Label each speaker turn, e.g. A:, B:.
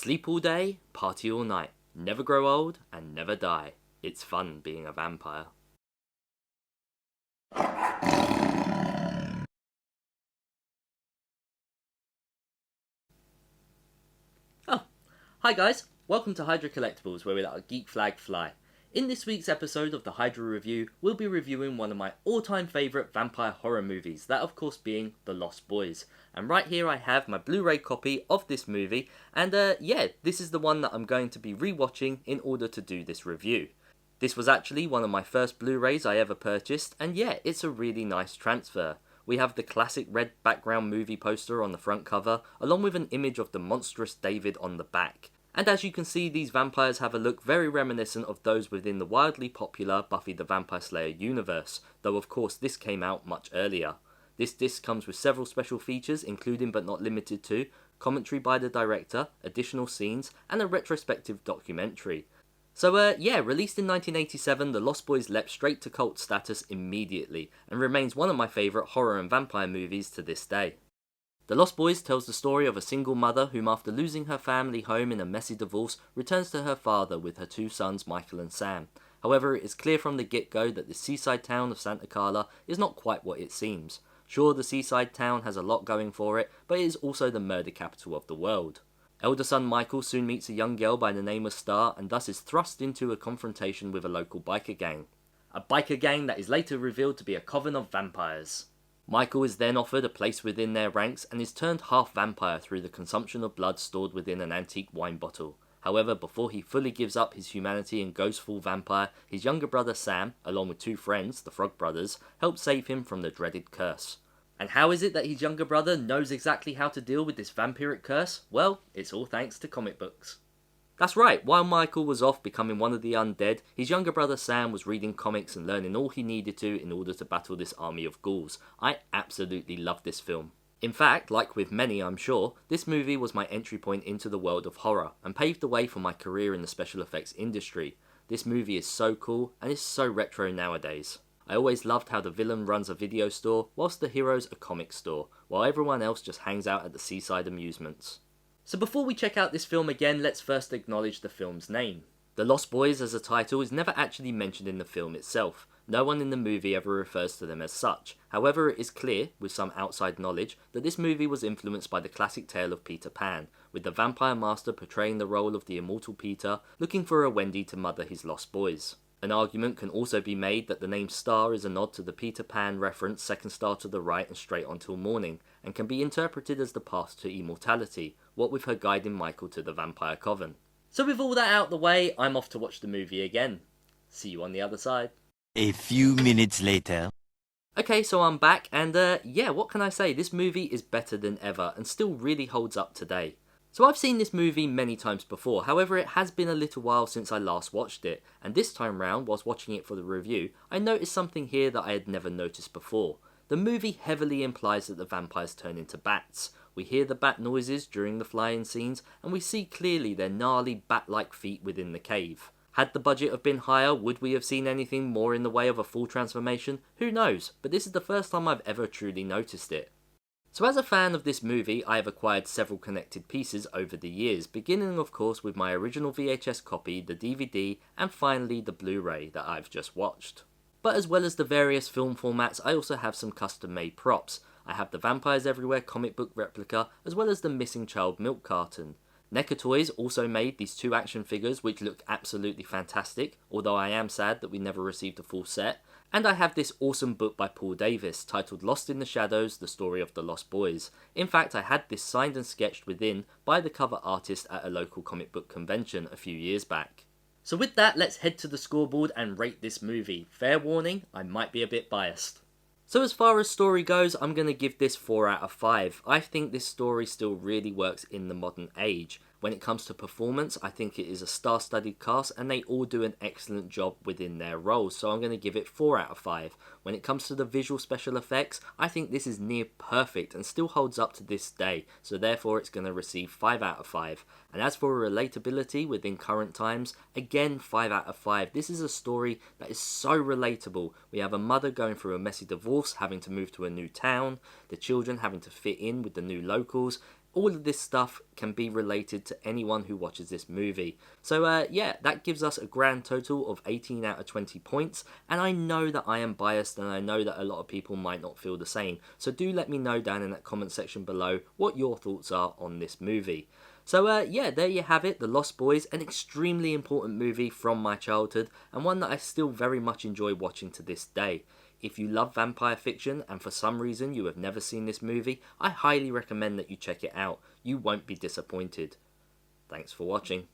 A: Sleep all day, party all night, never grow old and never die. It's fun being a vampire. Oh, hi guys, welcome to Hydra Collectables, where we let our geek flag fly. In this week's episode of the Hydra Review, we'll be reviewing one of my all-time favourite vampire horror movies, that of course being The Lost Boys. And right here I have my Blu-ray copy of this movie, and this is the one that I'm going to be rewatching in order to do this review. This was actually one of my first Blu-rays I ever purchased, and yeah, it's a really nice transfer. We have the classic red background movie poster on the front cover, along with an image of the monstrous David on the back. And as you can see, these vampires have a look very reminiscent of those within the wildly popular Buffy the Vampire Slayer universe, though of course this came out much earlier. This disc comes with several special features, including but not limited to commentary by the director, additional scenes, and a retrospective documentary. So released in 1987, The Lost Boys leapt straight to cult status immediately, and remains one of my favourite horror and vampire movies to this day. The Lost Boys tells the story of a single mother whom, after losing her family home in a messy divorce, returns to her father with her two sons Michael and Sam. However, it is clear from the get-go that the seaside town of Santa Carla is not quite what it seems. Sure, the seaside town has a lot going for it, but it is also the murder capital of the world. Elder son Michael soon meets a young girl by the name of Star, and thus is thrust into a confrontation with a local biker gang. A biker gang that is later revealed to be a coven of vampires. Michael is then offered a place within their ranks and is turned half vampire through the consumption of blood stored within an antique wine bottle. However, before he fully gives up his humanity and goes full vampire, his younger brother Sam, along with two friends, the Frog Brothers, help save him from the dreaded curse. And how is it that his younger brother knows exactly how to deal with this vampiric curse? Well, it's all thanks to comic books. That's right, while Michael was off becoming one of the undead, his younger brother Sam was reading comics and learning all he needed to in order to battle this army of ghouls. I absolutely love this film. In fact, like with many I'm sure, this movie was my entry point into the world of horror, and paved the way for my career in the special effects industry. This movie is so cool, and is so retro nowadays. I always loved how the villain runs a video store, whilst the hero's a comic store, while everyone else just hangs out at the seaside amusements. So before we check out this film again, let's first acknowledge the film's name. The Lost Boys as a title is never actually mentioned in the film itself. No one in the movie ever refers to them as such. However, it is clear, with some outside knowledge, that this movie was influenced by the classic tale of Peter Pan, with the vampire master portraying the role of the immortal Peter, looking for a Wendy to mother his lost boys. An argument can also be made that the name Star is a nod to the Peter Pan reference Second Star to the Right and Straight On Till Morning, and can be interpreted as the path to immortality, what with her guiding Michael to the vampire coven. So with all that out the way, I'm off to watch the movie again. See you on the other side.
B: A few minutes later.
A: Okay, so I'm back, and what can I say? This movie is better than ever, and still really holds up today. So I've seen this movie many times before, however it has been a little while since I last watched it, and this time round, whilst watching it for the review, I noticed something here that I had never noticed before. The movie heavily implies that the vampires turn into bats. We hear the bat noises during the flying scenes, and we see clearly their gnarly bat-like feet within the cave. Had the budget have been higher, would we have seen anything more in the way of a full transformation? Who knows, but this is the first time I've ever truly noticed it. So as a fan of this movie, I have acquired several connected pieces over the years, beginning of course with my original VHS copy, the DVD, and finally the Blu-ray that I've just watched. But as well as the various film formats, I also have some custom-made props. I have the Vampires Everywhere comic book replica, as well as the Missing Child milk carton. NECA Toys also made these two action figures which look absolutely fantastic, although I am sad that we never received a full set. And I have this awesome book by Paul Davis, titled Lost in the Shadows, The Story of the Lost Boys. In fact, I had this signed and sketched within by the cover artist at a local comic book convention a few years back. So with that, let's head to the scoreboard and rate this movie. Fair warning, I might be a bit biased. So as far as story goes, I'm going to give this 4 out of 5. I think this story still really works in the modern age. When it comes to performance, I think it is a star-studded cast and they all do an excellent job within their roles, so I'm going to give it 4 out of 5. When it comes to the visual special effects, I think this is near perfect and still holds up to this day, so therefore it's going to receive 5 out of 5. And as for relatability within current times, again 5 out of 5. This is a story that is so relatable. We have a mother going through a messy divorce, having to move to a new town, the children having to fit in with the new locals. all of this stuff can be related to anyone who watches this movie. So yeah, that gives us a grand total of 18 out of 20 points, and I know that I am biased and I know that a lot of people might not feel the same, so do let me know down in that comment section below what your thoughts are on this movie. So yeah, there you have it, The Lost Boys, an extremely important movie from my childhood, and one that I still very much enjoy watching to this day. If you love vampire fiction and for some reason you have never seen this movie, I highly recommend that you check it out. You won't be disappointed. Thanks for watching.